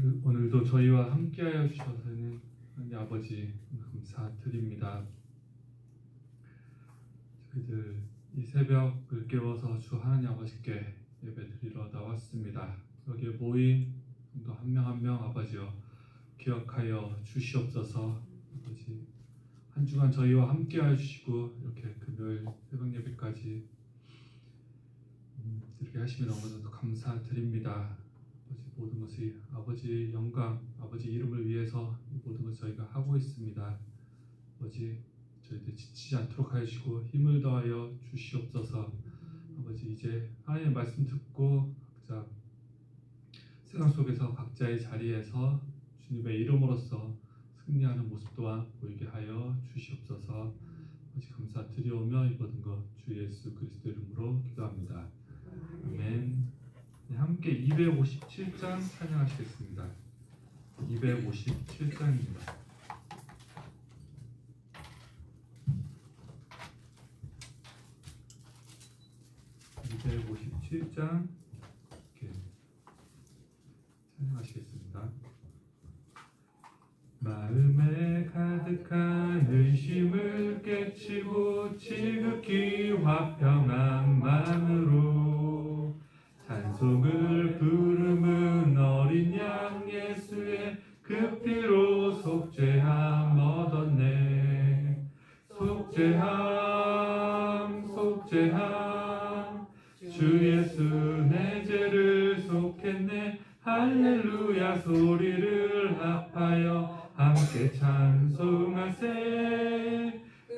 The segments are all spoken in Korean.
오늘도 저희와 함께하여 주셔서는 하나님 아버지 감사드립니다. 저희들 이 새벽을 깨워서 주 하나님 아버지께 예배드리러 나왔습니다. 여기에 모인 또 한 명 한 명 아버지여 기억하여 주시옵소서. 아버지 한 주간 저희와 함께하여 주시고 이렇게 금요일 새벽 예배까지 이렇게 하시면 너무나도 감사드립니다. 아버지 모든 것이 아버지의 영광, 아버지 이름을 위해서 모든 것을 저희가 하고 있습니다. 아버지 저희들 지치지 않도록 하여 주시고 힘을 더하여 주시옵소서. 아버지 이제 하나님의 말씀 듣고 각자 세상 속에서 각자의 자리에서 주님의 이름으로써 승리하는 모습 또한 보이게 하여 주시옵소서. 아버지 감사드리오며 이 모든 것 주 예수 그리스도 이름으로 기도합니다. 아멘. 네, 함께 257장 찬양하시겠습니다. 257장입니다. 257장 찬양하시겠습니다. 마음에 가득한 의심을 깨치고 지극히 화평한 마음으로 찬송을 부르는 어린 양 예수의 그 피로 속죄함 얻었네. 속죄함 속죄함 주 예수 내 죄를 속했네. 할렐루야 소리를 합하여 함께 찬송하세.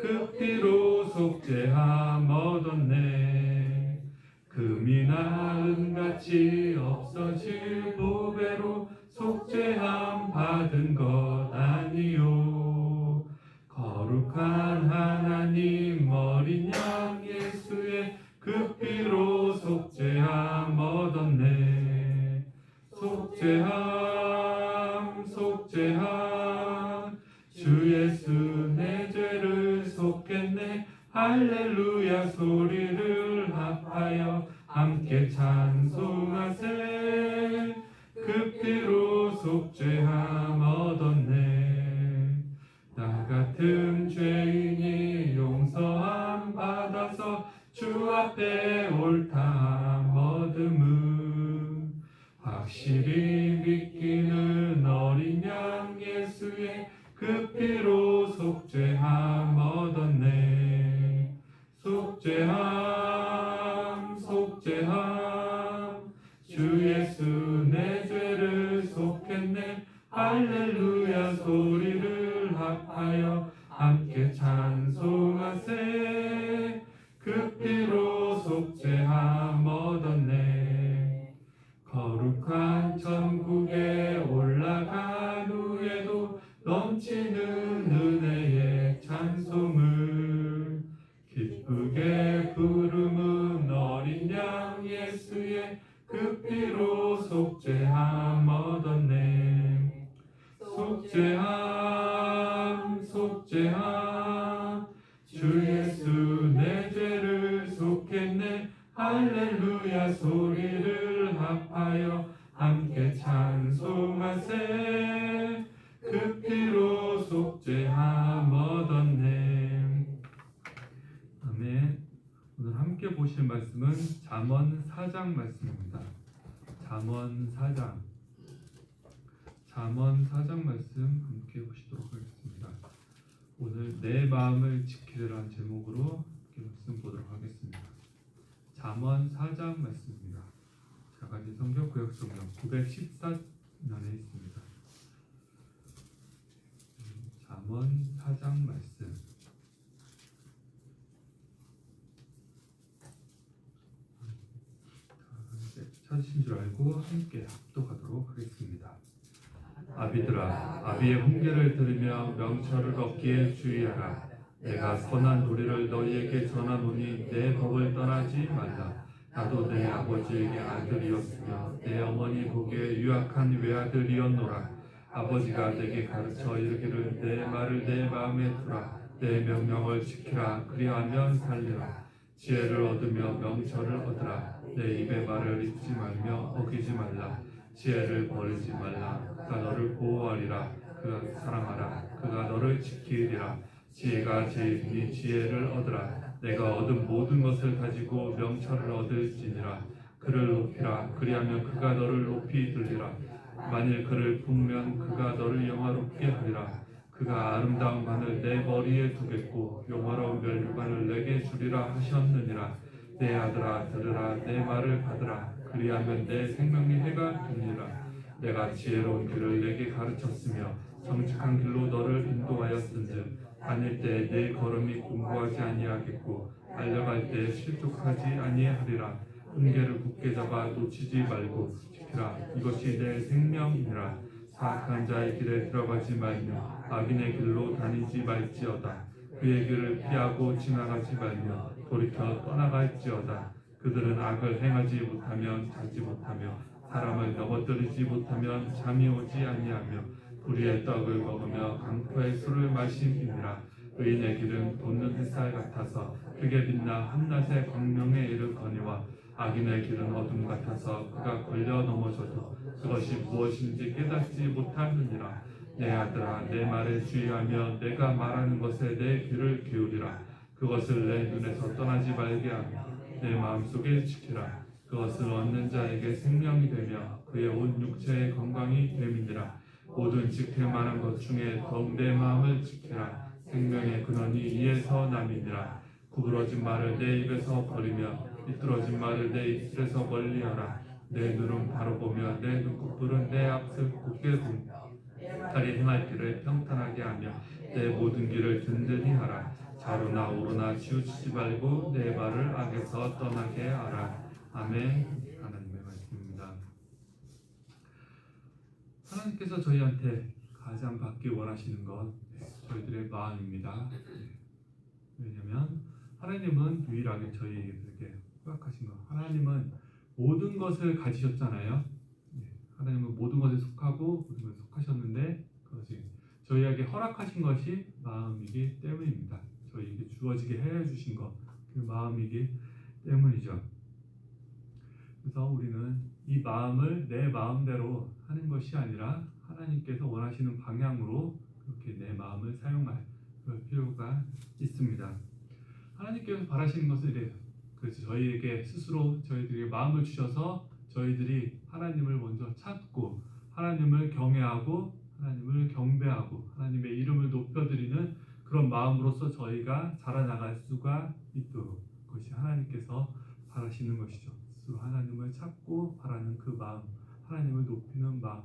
그 피로 속죄함 얻었네. 금이나 은같이 없어질 보배로 속죄함 받은 것 아니요. 거룩한 하나님 어린 양 예수의 그 피로 속죄함 얻었네. 속죄함 속죄함 주 예수 내 죄를 속했네. 할렐루야 소리를 합하여 함께 찬송하세. 그 피로 속죄함 얻었네. 나 같은 죄인이 용서함 받아서 주 앞에 옳다함 얻음은 확실히 믿기는 어린 양 예수의 그 피로 속죄함 얻었네. 속죄함 속죄함 주 예수 내 죄를 속했네. 할렐루야 소리를 합하여 함께 찬송하세. 그 피로 속죄함 얻었네. 거룩한 천국에 올라간 후에도 넘치는 은혜의 찬송을 기쁘게 부르는 어린 양 예수의 그 피로 속죄함 얻었네. 속죄함 속죄함 주 예수 내 죄를 속했네. 할렐루야 소리를 합하여 함께 찬송하세. 그 피로 속죄함 얻었네. 아멘. 오늘 함께 보실 말씀은 잠언 4장 말씀입니다. 잠언 4장 말씀 함께 보시도록 하겠습니다. 오늘 내 마음을 지키리라는 제목으로 함께 말씀 보도록 하겠습니다. 잠언 4장 말씀입니다. 자가지 성경 구역성경 914면에 있습니다. 잠언 4장 말씀 찾으신 줄 알고 함께 합독하도록 하겠습니다. 아비들아, 아비의 훈계를 들으며 명철을 얻기에 주의하라. 내가 선한 도리를 너희에게 전하노니 내 법을 떠나지 말라. 나도 내 아버지에게 아들이었으며 내 어머니 보기에 유악한 외아들이었노라. 아버지가 내게 가르쳐 이르기를 내 말을 내 마음에 두라. 내 명령을 지키라. 그리하면 살리라. 지혜를 얻으며 명철을 얻으라. 내 입의 말을 잊지 말며 어기지 말라. 지혜를 버리지 말라. 그가 너를 보호하리라. 그가 사랑하라. 그가 너를 지키리라. 지혜가 제일이니 지혜를 얻으라. 내가 얻은 모든 것을 가지고 명철을 얻을지니라. 그를 높이라. 그리하면 그가 너를 높이 들리라. 만일 그를 품으면 그가 너를 영화롭게 하리라. 그가 아름다운 관을 내 머리에 두겠고 영화로운 멸류관을 내게 주리라 하셨느니라. 내 아들아 들으라. 내 말을 받으라. 그리하면 내 생명의 해가 되리라. 내가 지혜로운 길을 내게 가르쳤으며 정직한 길로 너를 인도하였은즉 다닐 때 내 걸음이 공고하지 아니하겠고 달려갈 때 실족하지 아니하리라. 은계를 굳게 잡아 놓치지 말고 지키라. 이것이 내 생명이니라. 사악한 자의 길에 들어가지 말며 악인의 길로 다니지 말지어다. 그의 길을 피하고 지나가지 말며 돌이켜 떠나갈지어다. 그들은 악을 행하지 못하면 자지 못하며 사람을 넘어뜨리지 못하면 잠이 오지 아니하며 불의의 떡을 먹으며 강포의 술을 마심이니라. 의인의 길은 돋는 햇살 같아서 크게 빛나 한낮의 광명에 이르거니와 악인의 길은 어둠 같아서 그가 걸려 넘어져도 그것이 무엇인지 깨닫지 못하느니라. 내 아들아 내 말에 주의하며 내가 말하는 것에 내 귀를 기울이라. 그것을 내 눈에서 떠나지 말게 하며 내 마음속에 지키라. 그것을 얻는 자에게 생명이 되며 그의 온 육체의 건강이 됨이니라. 모든 지킬 만한 것 중에 더욱 내 마음을 지키라. 생명의 근원이 이에서 남이니라. 구부러진 말을 내 입에서 버리며 삐뚤어진 말을 내 입술에서 멀리하라. 내 눈은 바로 보며 내 눈꺼풀은 내 앞을 곧게 보며 다리 행할 길을 평탄하게 하며 내 모든 길을 든든히 하라. 좌로나 우로나 치우치지 말고 내 발을 악에서 떠나게 하라. 아멘. 하나님의 말씀입니다. 하나님께서 저희한테 가장 받기 원하시는 것 저희들의 마음입니다. 왜냐하면 하나님은 유일하게 저희에게 허락하신 것. 하나님은 모든 것을 가지셨잖아요. 하나님은 모든 것에 속하고 모든 것에 속하셨는데 그것이 저희에게 허락하신 것이 마음이기 때문입니다. 저희에게 주어지게 해주신 것, 그 마음이기 때문이죠. 그래서 우리는 이 마음을 내 마음대로 하는 것이 아니라 하나님께서 원하시는 방향으로 그렇게 내 마음을 사용할 그럴 필요가 있습니다. 하나님께서 바라시는 것은 이래요. 그래서 저희에게 스스로 저희들에게 마음을 주셔서 저희들이 하나님을 먼저 찾고 하나님을 경외하고 하나님을 경배하고 하나님의 이름을 높여드리는 그런 마음으로서 저희가 자라나갈 수가 있도록 그것이 하나님께서 바라시는 것이죠. 스스로 하나님을 찾고 바라는 그 마음, 하나님을 높이는 마음,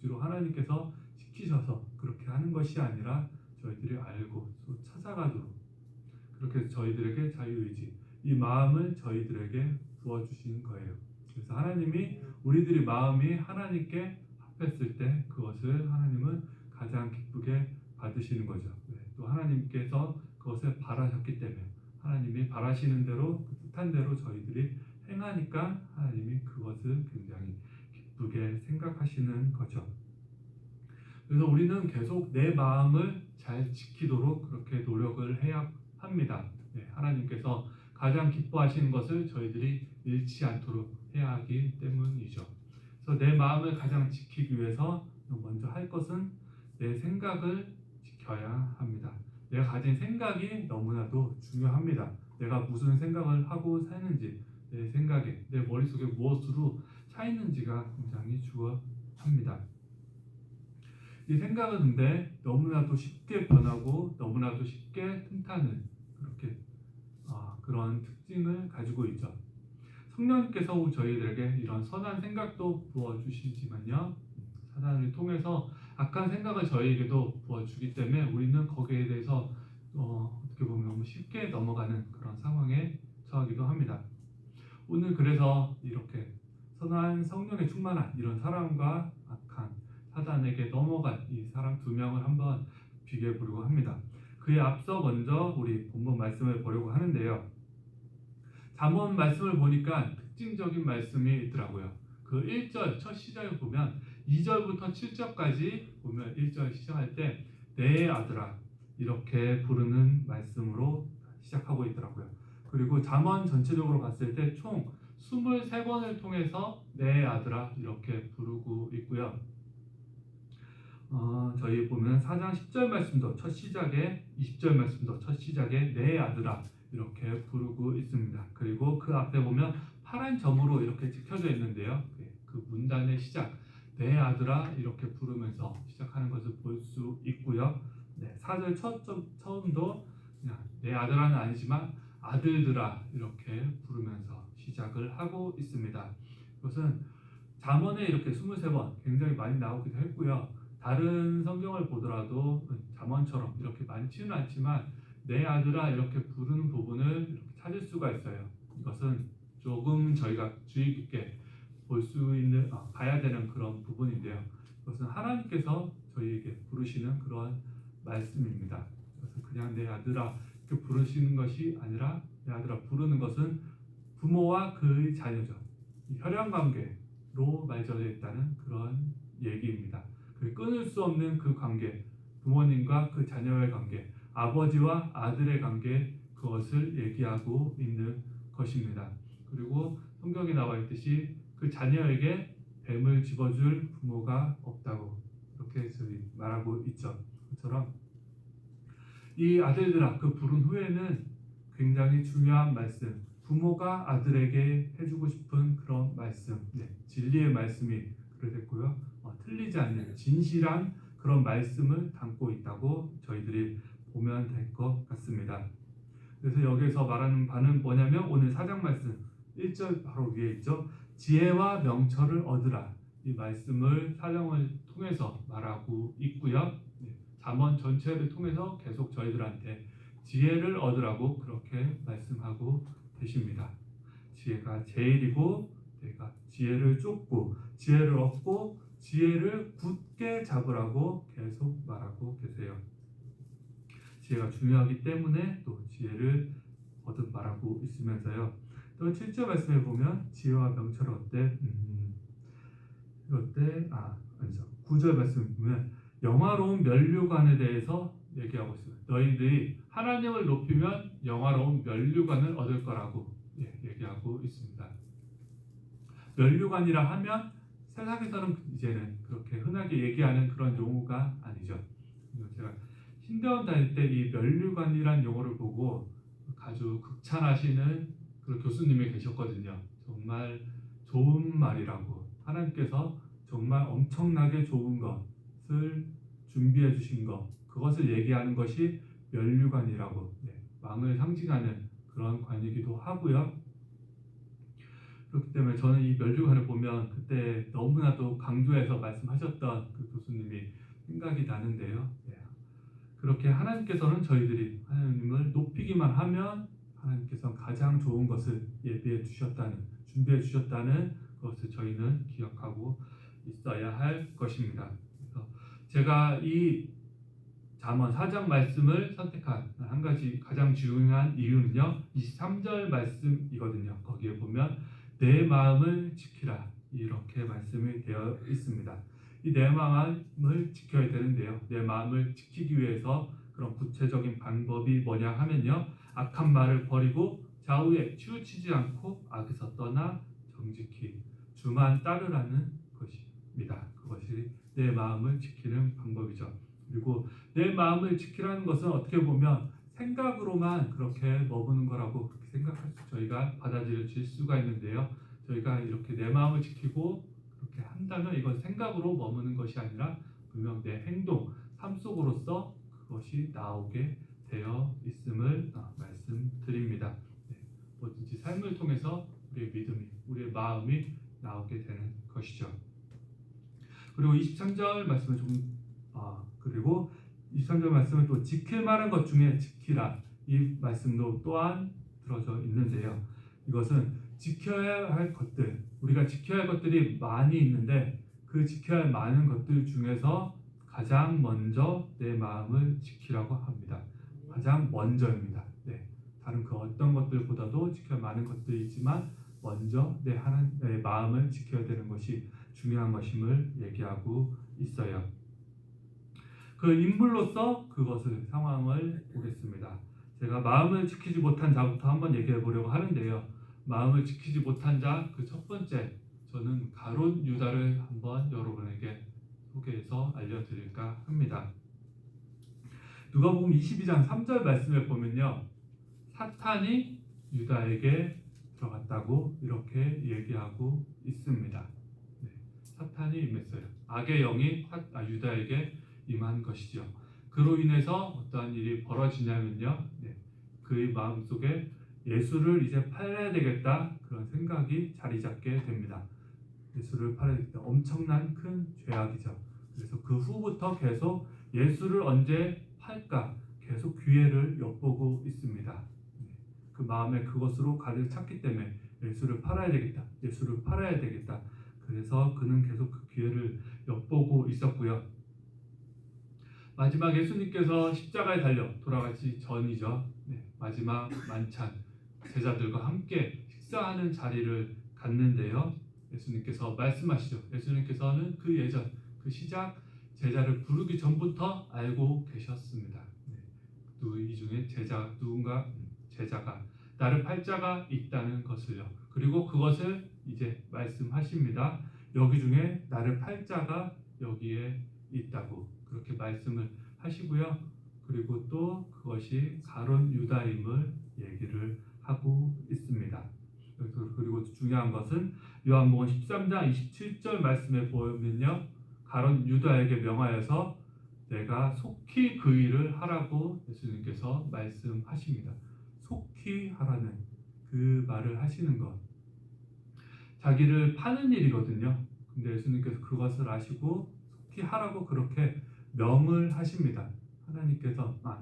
주로 하나님께서 시키셔서 그렇게 하는 것이 아니라 저희들이 알고 또 찾아가도록 그렇게 해서 저희들에게 자유의지 이 마음을 저희들에게 부어주신 거예요. 그래서 하나님이 우리들이 마음이 하나님께 합했을 때 그것을 하나님은 가장 기쁘게 받으시는 거죠. 또 하나님께서 그것을 바라셨기 때문에 하나님이 바라시는 대로 그 뜻한 대로 저희들이 행하니까 하나님이 그것을 굉장히 기쁘게 생각하시는 거죠. 그래서 우리는 계속 내 마음을 잘 지키도록 그렇게 노력을 해야 합니다. 하나님께서 가장 기뻐하시는 것을 저희들이 잃지 않도록 해야 하기 때문이죠. 그래서 내 마음을 가장 지키기 위해서 먼저 할 것은 내 생각을 지켜야 합니다. 내가 가진 생각이 너무나도 중요합니다. 내가 무슨 생각을 하고 사는지 내 생각에 내 머릿속에 무엇으로 차 있는지가 굉장히 중요합니다. 이 생각은 근데 너무나도 쉽게 변하고 너무나도 쉽게 튼타는 그렇게 그런 특징을 가지고 있죠. 성령님께서 저희들에게 이런 선한 생각도 부어주시지만요. 사단을 통해서 악한 생각을 저희에게도 부어주기 때문에 우리는 거기에 대해서 어떻게 보면 너무 쉽게 넘어가는 그런 상황에 처하기도 합니다. 오늘 그래서 이렇게 선한 성령에 충만한 이런 사람과 악한 사단에게 넘어간 이 사람 두 명을 한번 비교해 보려고 합니다. 그에 앞서 먼저 우리 본문 말씀을 보려고 하는데요. 잠언 말씀을 보니까 특징적인 말씀이 있더라고요. 그 1절 첫 시작을 보면 2절부터 7절까지 보면 1절 시작할 때 내 아들아 이렇게 부르는 말씀으로 시작하고 있더라고요. 그리고 잠언 전체적으로 봤을 때 총 23번을 통해서 내 아들아 이렇게 부르고 있고요. 저희 보면 4장 10절 말씀도 첫 시작에, 20절 말씀도 첫 시작에 내 아들아 이렇게 부르고 있습니다. 그리고 그 앞에 보면 파란 점으로 이렇게 찍혀져 있는데요. 그 문단의 시작, 내 아들아 이렇게 부르면서 시작하는 것을 볼 수 있고요. 4절 처음도 그냥 내 아들아는 아니지만 아들들아 이렇게 부르면서 시작을 하고 있습니다. 이것은 잠언에 이렇게 23번 굉장히 많이 나오기도 했고요. 다른 성경을 보더라도 잠언처럼 이렇게 많지는 않지만 내 아들아 이렇게 부르는 부분을 이렇게 찾을 수가 있어요. 이것은 조금 저희가 주의 깊게 볼 수 있는, 봐야 되는 그런 부분인데요. 이것은 하나님께서 저희에게 부르시는 그런 말씀입니다. 이것은 그냥 내 아들아 이렇게 부르시는 것이 아니라 내 아들아 부르는 것은 부모와 그의 자녀죠. 혈연 관계로 맺어져 있다는 그런 얘기입니다. 끊을 수 없는 그 관계, 부모님과 그 자녀의 관계, 아버지와 아들의 관계, 그것을 얘기하고 있는 것입니다. 그리고 성경에 나와 있듯이 그 자녀에게 뱀을 집어줄 부모가 없다고 이렇게 저희 말하고 있죠. 그처럼 이 아들들아 그 부른 후에는 굉장히 중요한 말씀, 부모가 아들에게 해주고 싶은 그런 말씀, 진리의 말씀이 그랬고요. 틀리지 않는 진실한 그런 말씀을 담고 있다고 저희들이 보면 될 것 같습니다. 그래서 여기서 말하는 바는 뭐냐면 오늘 4장 말씀 1절 바로 위에 있죠. 지혜와 명철을 얻으라. 이 말씀을 4장을 통해서 말하고 있고요. 잠언 전체를 통해서 계속 저희들한테 지혜를 얻으라고 그렇게 말씀하고 계십니다. 지혜가 제일이고 내가 지혜를 쫓고 지혜를 얻고 지혜를 굳게 잡으라고 계속 말하고 계세요. 지혜가 중요하기 때문에 또 지혜를 거듭 말하고 있으면서요. 또 7절 말씀에 보면 지혜와 명철을 얻되 아니죠. 9절 말씀에 보면 영화로운 면류관에 대해서 얘기하고 있습니다. 너희들이 하나님을 높이면 영화로운 면류관을 얻을 거라고 얘기하고 있습니다. 면류관이라 하면 세상에서는 이제는 그렇게 흔하게 얘기하는 그런 용어가 아니죠. 제가 신대원 다닐 때 이 면류관이란 용어를 보고 아주 극찬하시는 그런 교수님이 계셨거든요. 정말 좋은 말이라고, 하나님께서 정말 엄청나게 좋은 것을 준비해 주신 것, 그것을 얘기하는 것이 면류관이라고, 왕을 상징하는 그런 관이기도 하고요. 그렇기 때문에 저는 이 면류관을 보면 그때 너무나도 강조해서 말씀하셨던 그 교수님이 생각이 나는데요. 그렇게 하나님께서는 저희들이 하나님을 높이기만 하면 하나님께서는 가장 좋은 것을 예비해 주셨다는, 준비해 주셨다는 것을 저희는 기억하고 있어야 할 것입니다. 그래서 제가 이 잠언 4장 말씀을 선택한 한 가지 가장 중요한 이유는요, 23절 말씀이거든요. 거기에 보면 내 마음을 지키라 이렇게 말씀이 되어 있습니다. 이 내 마음을 지켜야 되는데요. 내 마음을 지키기 위해서 그런 구체적인 방법이 뭐냐 하면요, 악한 말을 버리고 좌우에 치우치지 않고 악에서 떠나 정직히 주만 따르라는 것입니다. 그것이 내 마음을 지키는 방법이죠. 그리고 내 마음을 지키라는 것은 어떻게 보면 생각으로만 그렇게 머무는 거라고 그렇게 생각할 수, 저희가 받아들여질 수가 있는데요. 저희가 이렇게 내 마음을 지키고 그렇게 한다면 이건 생각으로 머무는 것이 아니라 분명 내 행동, 삶 속으로서 그것이 나오게 되어 있음을 말씀드립니다. 뭐든지 삶을 통해서 우리의 믿음이, 우리의 마음이 나오게 되는 것이죠. 그리고 23절 말씀을 그리고 23절 말씀을 또 지킬 만한 것 중에 지키라, 이 말씀도 또한 들어져 있는데요. 이것은 지켜야 할 것들, 우리가 지켜야 할 것들이 많이 있는데 그 지켜야 할 많은 것들 중에서 가장 먼저 내 마음을 지키라고 합니다. 가장 먼저입니다. 다른 그 어떤 것들보다도 지켜야 할 많은 것들이 있지만 먼저 내 마음을 지켜야 되는 것이 중요한 것임을 얘기하고 있어요. 그 인물로서 그것을, 상황을 보겠습니다. 제가 마음을 지키지 못한 자부터 한번 얘기해 보려고 하는데요. 마음을 지키지 못한 자 그 첫 번째, 저는 가룟 유다를 한번 여러분에게 소개해서 알려드릴까 합니다. 누가복음 22장 3절 말씀에 보면요, 사탄이 유다에게 들어갔다고 이렇게 얘기하고 있습니다. 네, 사탄이 임했어요. 악의 영이 유다에게 임한 것이죠. 그로 인해서 어떠한 일이 벌어지냐면요, 그의 마음속에 예수를 이제 팔아야 되겠다 그런 생각이 자리 잡게 됩니다. 예수를 팔아야 되겠다. 엄청난 큰 죄악이죠. 그래서 그 후부터 계속 예수를 언제 팔까 계속 기회를 엿보고 있습니다. 그 마음에 그것으로 가득 찼기 때문에 예수를 팔아야 되겠다. 예수를 팔아야 되겠다. 그래서 그는 계속 그 기회를 엿보고 있었고요. 마지막 예수님께서 십자가에 달려 돌아가시 전이죠. 마지막 만찬 제자들과 함께 식사하는 자리를 갖는데요. 예수님께서 말씀하시죠. 예수님께서는 그 예전 그 시작 제자를 부르기 전부터 알고 계셨습니다. 이 중에 제자가 나를 팔 자가 있다는 것을요. 그리고 그것을 이제 말씀하십니다. 여기 중에 나를 팔 자가 여기에 있다고 그렇게 말씀을 하시고요. 그리고 또 그것이 가룟 유다임을 얘기를 하고 있습니다. 그리고 중요한 것은 요한복음 13장 27절 말씀에 보면요, 가룟 유다에게 명하여서 내가 속히 그 일을 하라고 예수님께서 말씀하십니다. 속히 하라는 그 말을 하시는 것, 자기를 파는 일이거든요. 근데 예수님께서 그것을 아시고 속히 하라고 그렇게 명을 하십니다.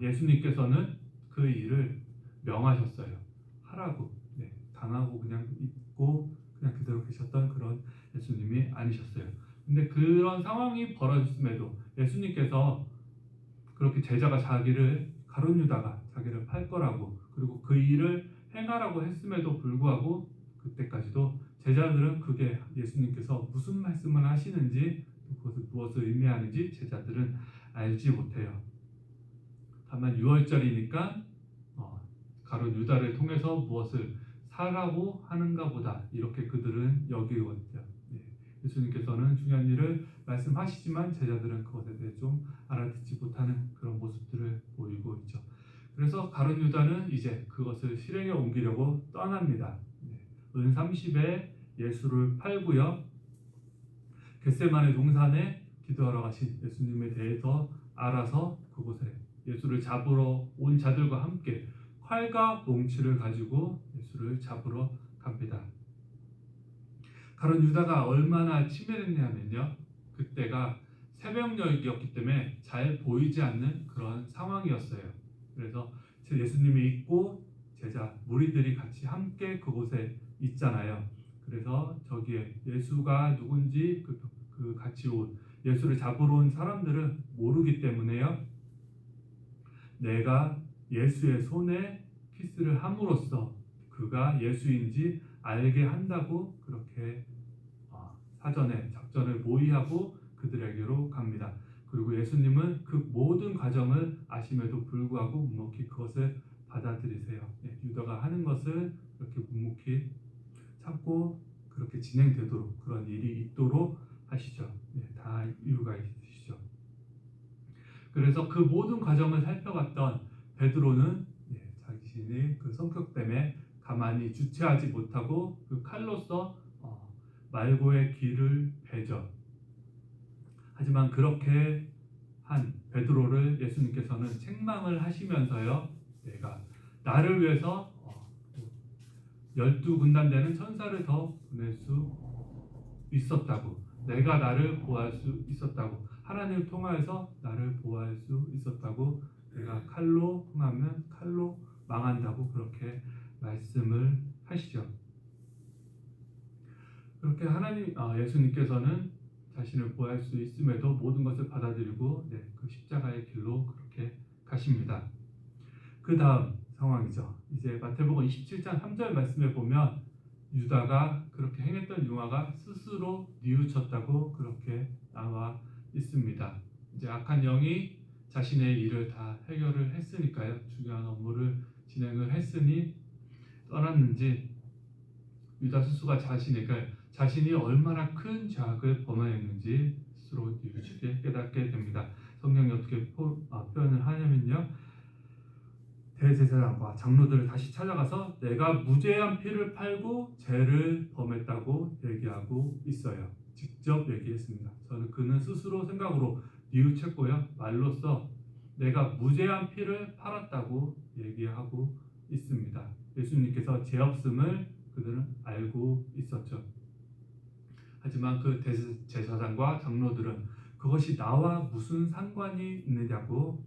예수님께서는 그 일을 명하셨어요. 하라고. 당하고 그냥 있고 그냥 그대로 계셨던 그런 예수님이 아니셨어요. 근데 그런 상황이 벌어졌음에도 예수님께서 그렇게 제자가 가룟 유다가 자기를 팔 거라고 그리고 그 일을 행하라고 했음에도 불구하고 그때까지도 제자들은 그게 예수님께서 무슨 말씀을 하시는지 그것을 무엇을 의미하는지 제자들은 알지 못해요. 다만 6월절이니까 가룟 유다를 통해서 무엇을 사라고 하는가 보다 이렇게 그들은 여기거든요. 예수님께서는 중요한 일을 말씀하시지만 제자들은 그것에 대해 좀 알아듣지 못하는 그런 모습들을 보이고 있죠. 그래서 가룟 유다는 이제 그것을 실행에 옮기려고 떠납니다. 은 30에 예수를 팔고요. 겟세마네 동산에 기도하러 가신 예수님에 대해서 알아서 그곳에 예수를 잡으러 온 자들과 함께 활과 몽치를 가지고 예수를 잡으러 갑니다. 가룟 유다가 얼마나 치밀했냐면요, 그때가 새벽녘이었기 때문에 잘 보이지 않는 그런 상황이었어요. 그래서 예수님이 있고 제자 무리들이 같이 함께 그곳에 있잖아요. 그래서 저기에 예수가 누군지 그 같이 온 예수를 잡으러 온 사람들은 모르기 때문에요, 내가 예수의 손에 키스를 함으로써 그가 예수인지 알게 한다고 그렇게 사전에 작전을 모의하고 그들에게로 갑니다. 그리고 예수님은 그 모든 과정을 아심에도 불구하고 묵묵히 그것을 받아들이세요. 유다가 하는 것을 그렇게 묵묵히 참고 그렇게 진행되도록 그런 일이 있도록 하시죠. 다 이유가 있으시죠. 그래서 그 모든 과정을 살펴봤던 베드로는 자신의 그 성격 때문에 가만히 주체하지 못하고 그 칼로서 말고의 길을 베죠. 하지만 그렇게 한 베드로를 예수님께서는 책망을 하시면서요, 내가 나를 위해서 12군단 되는 천사를 더 보낼 수 있었다고, 내가 나를 보호할 수 있었다고, 하나님을 통하여서 나를 보호할 수 있었다고, 내가 칼로 흥하면 칼로 망한다고 그렇게 말씀을 하시죠. 그렇게 예수님께서는 자신을 보호할 수 있음에도 모든 것을 받아들이고 그 십자가의 길로 그렇게 가십니다. 그 다음 상황이죠. 이제 마태복음 27장 3절 말씀에 보면 유다가 그렇게 행했던 융화가 스스로 뉘우쳤다고 그렇게 나와 있습니다. 이제 악한 영이 자신의 일을 다 해결을 했으니까요. 중요한 업무를 진행을 했으니 떠났는지 유다 스스로가 자신이 얼마나 큰 죄악을 범하였는지 스스로 뉘우치게 깨닫게 됩니다. 성경이 어떻게 표현을 하냐면요, 대제사장과 장로들을 다시 찾아가서 내가 무죄한 피를 팔고 죄를 범했다고 얘기하고 있어요. 직접 얘기했습니다. 그는 스스로 생각으로 뉘우쳤고요, 말로써 내가 무죄한 피를 팔았다고 얘기하고 있습니다. 예수님께서 죄 없음을 그들은 알고 있었죠. 하지만 그 대제사장과 장로들은 그것이 나와 무슨 상관이 있느냐고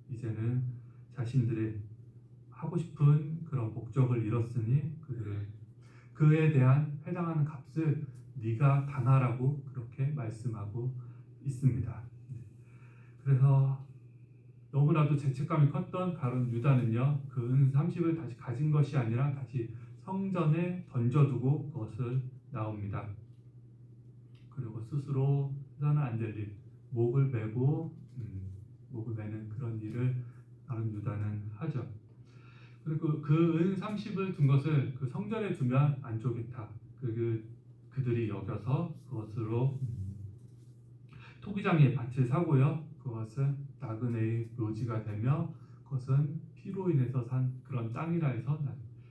이제는 자신들의 하고 싶은 그런 목적을 잃었으니 그에 대한 해당하는 값을 네가 당하라고 그렇게 말씀하고 있습니다. 그래서 너무나도 죄책감이 컸던 가룟 유다는요, 그 은 30을 다시 가진 것이 아니라 다시 성전에 던져두고 그것을 나옵니다. 그리고 스스로 해서는 안 될 일, 목을 매는 그런 일을 가룟 유다는 하죠. 그리고 그 은 30을 둔 것을 그 성전에 두면 안 좋겠다. 그들이 여겨서 그것으로 토기장의 밭을 사고요. 그것은 나그네의 묘지가 되며 그것은 피로 인해서 산 그런 땅이라 해서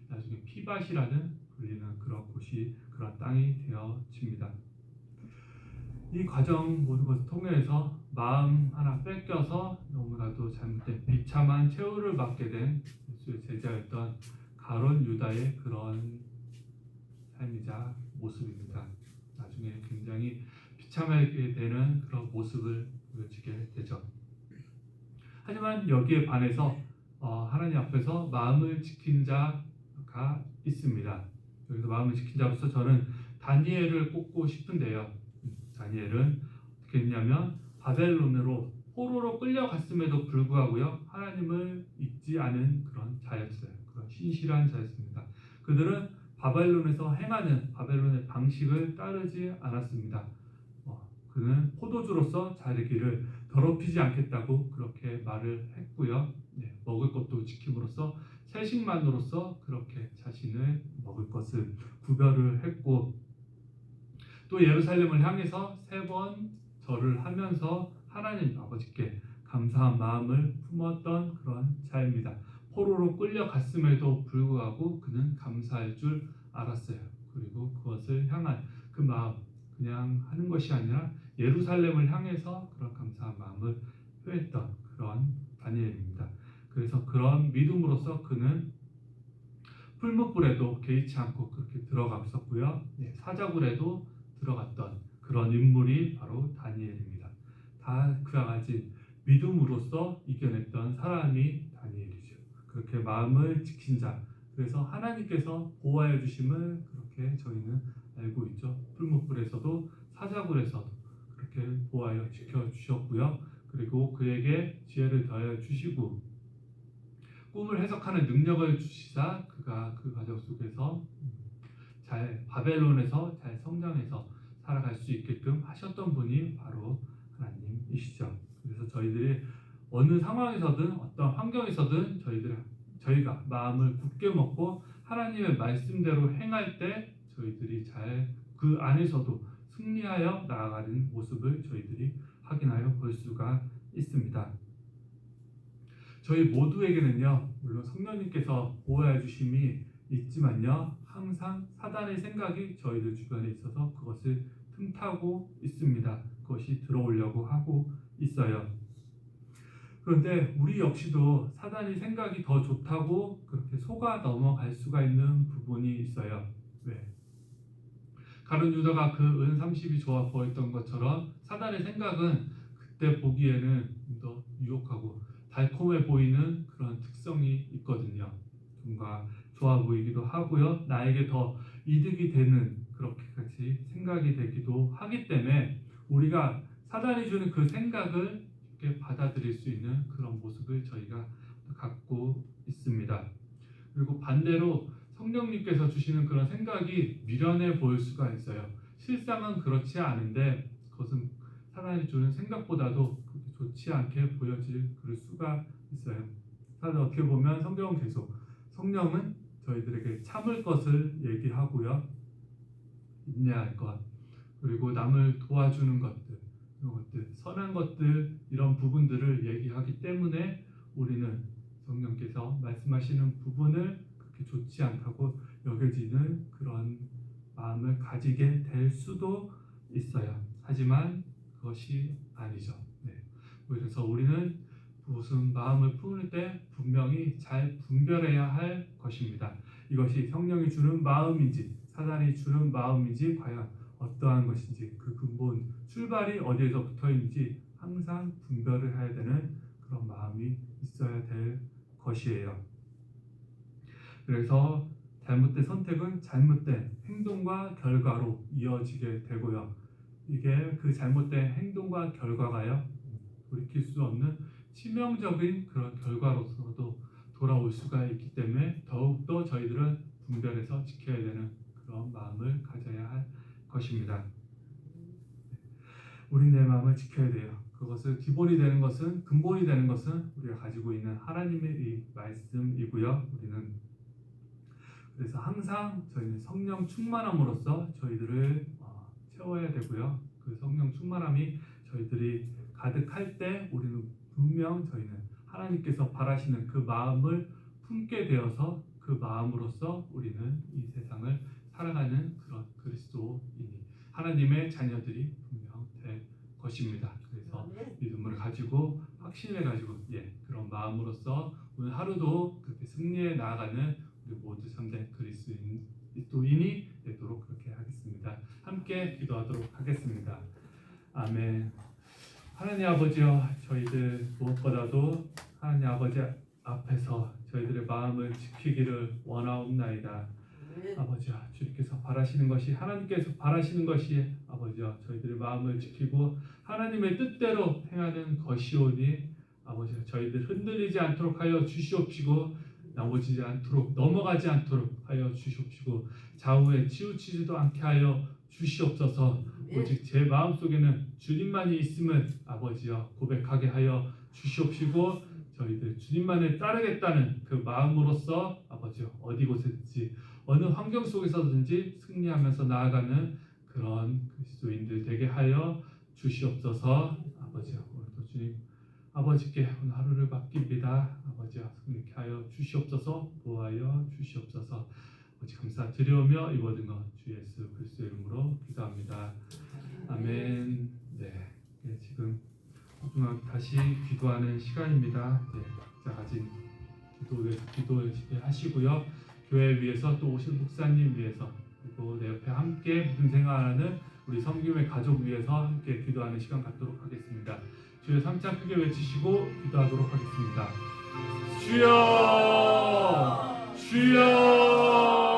나중에 피밭이라는 불리는 그런 곳이 그런 땅이 되어집니다. 이 과정 모든 것을 통해서 마음 하나 뺏겨서 너무나도 잘못된 비참한 최후를 맞게 된 예수의 제자였던 가룟 유다의 그런 삶이자 모습입니다. 나중에 굉장히 비참하게 되는 그런 모습을 보여지게 되죠. 하지만 여기에 반해서 하나님 앞에서 마음을 지킨 자가 있습니다. 여기서 마음을 지킨 자로서 저는 다니엘을 꼽고 싶은데요. 다니엘은 어떻게 했냐면 바벨론으로 포로로 끌려갔음에도 불구하고요, 하나님을 잊지 않은 그런 자였어요. 그런 신실한 자였습니다. 그들은 바벨론에서 행하는 바벨론의 방식을 따르지 않았습니다. 그는 포도주로서 자르기를 더럽히지 않겠다고 그렇게 말을 했고요. 먹을 것도 지킴으로써 채식만으로서 그렇게 자신을 먹을 것을 구별을 했고, 또 예루살렘을 향해서 3번 절을 하면서 하나님 아버지께 감사한 마음을 품었던 그런 자입니다. 포로로 끌려갔음에도 불구하고 그는 감사할 줄 알았어요. 그리고 그것을 향한 그 마음, 그냥 하는 것이 아니라 예루살렘을 향해서 그런 감사한 마음을 표했던 그런 다니엘입니다. 그래서 그런 믿음으로써 그는 풀무불에도 개의치 않고 그렇게 들어갔었고요, 사자굴에도 들어갔던 그런 인물이 바로 다니엘입니다. 다 그와 같이 믿음으로써 이겨냈던 사람이 다니엘이죠. 그렇게 마음을 지킨 자, 그래서 하나님께서 보호하여 주심을 그렇게 저희는 알고 있죠. 풀무불에서도 사자굴에서도 그렇게 보호하여 지켜주셨고요. 그리고 그에게 지혜를 더하여 주시고 꿈을 해석하는 능력을 주시사 그가 그 과정 속에서 잘 바벨론에서 잘 성장해서 살아갈 수 있게끔 하셨던 분이 바로 하나님이시죠. 그래서 저희들이 어느 상황에서든 어떤 환경에서든 저희가 마음을 굳게 먹고 하나님의 말씀대로 행할 때 저희들이 잘 그 안에서도 승리하여 나아가는 모습을 저희들이 확인하여 볼 수가 있습니다. 저희 모두에게는요, 물론 성령님께서 보호해 주심이 있지만요, 항상 사단의 생각이 저희들 주변에 있어서 그것을 틈타고 있습니다. 그것이 들어오려고 하고 있어요. 그런데 우리 역시도 사단의 생각이 더 좋다고 그렇게 속아 넘어갈 수가 있는 부분이 있어요. 왜? 가룟 유다가 그 은 30이 좋아 보였던 것처럼 사단의 생각은 그때 보기에는 더 유혹하고 달콤해 보이는 그런 특성이 있거든요. 뭔가 좋아 보이기도 하고요, 나에게 더 이득이 되는 그렇게 같이 생각이 되기도 하기 때문에 우리가 사단이 주는 그 생각을 쉽게 받아들일 수 있는 그런 모습을 저희가 갖고 있습니다. 그리고 반대로 성령님께서 주시는 그런 생각이 미련해 보일 수가 있어요. 실상은 그렇지 않은데 그것은 사단이 주는 생각보다도 그렇게 좋지 않게 보여질 그럴 수가 있어요. 사실 어떻게 보면 성경은 계속 성령은 저희들에게 참을 것을 얘기하고요, 인내할 것, 그리고 남을 도와주는 것들, 이런 것들, 선한 것들, 이런 부분들을 얘기하기 때문에 우리는 성령께서 말씀하시는 부분을 그렇게 좋지 않다고 여겨지는 그런 마음을 가지게 될 수도 있어요. 하지만 그것이 아니죠. 네. 그래서 우리는 무슨 마음을 품을 때 분명히 잘 분별해야 할 것입니다. 이것이 성령이 주는 마음인지 사단이 주는 마음인지 과연 어떠한 것인지 그 근본 출발이 어디에서 붙어 있는지 항상 분별을 해야 되는 그런 마음이 있어야 될 것이에요. 그래서 잘못된 선택은 잘못된 행동과 결과로 이어지게 되고요. 이게 그 잘못된 행동과 결과가요, 돌이킬 수 없는 치명적인 그런 결과로서도 돌아올 수가 있기 때문에 더욱더 저희들은 분별해서 지켜야 되는 그런 마음을 가져야 할 것입니다. 우리 내 마음을 지켜야 돼요. 그것을 기본이 되는 것은, 근본이 되는 것은 우리가 가지고 있는 하나님의 이 말씀이고요. 우리는 그래서 항상 저희는 성령 충만함으로써 저희들을 채워야 되고요. 그 성령 충만함이 저희들이 가득할 때 우리는 분명 저희는 하나님께서 바라시는 그 마음을 품게 되어서 그 마음으로써 우리는 이 세상을 살아가는 그런 그리스도인이 하나님의 자녀들이 분명 될 것입니다. 그래서 믿음을 가지고 확신을 가지고 그런 마음으로써 오늘 하루도 그렇게 승리해 나아가는 우리 모두 참된 그리스도인이 되도록 그렇게 하겠습니다. 함께 기도하도록 하겠습니다. 아멘. 하나님 아버지여, 저희들 무엇보다도 하나님 아버지 앞에서 저희들의 마음을 지키기를 원하옵나이다. 아버지여, 주님께서 바라시는 것이, 하나님께서 바라시는 것이 아버지여 저희들의 마음을 지키고 하나님의 뜻대로 행하는 것이오니 아버지여, 저희들 흔들리지 않도록 하여 주시옵시고 넘어지지 않도록, 넘어가지 않도록 하여 주시옵시고 좌우에 치우치지도 않게 하여 주시옵소서. 오직 제 마음속에는 주님만이 있음을 아버지여 고백하게 하여 주시옵시고 저희들 주님만을 따르겠다는 그 마음으로써 아버지여 어디 곳에든지 어느 환경 속에서든지 승리하면서 나아가는 그런 그리스도인들 되게 하여 주시옵소서. 아버지여, 오늘도 주님 아버지께 오늘 하루를 맡깁니다. 아버지여, 승리케 하여 주시옵소서. 보호하여 주시옵소서. 아버지 감사드리오며 이 모든 것 주 예수 그리스도의 이름으로 기도합니다. 아멘. 네, 지금 소중하게 다시 기도하는 시간입니다. 각자 가진 기도하시고요. 교회 위해서 또 오신 목사님 위해서 그리고 내 옆에 함께 믿음 생활하는 우리 성김의 가족 위해서 함께 기도하는 시간 갖도록 하겠습니다. 주여 3차 크게 외치시고 기도하도록 하겠습니다. 주여! 주여!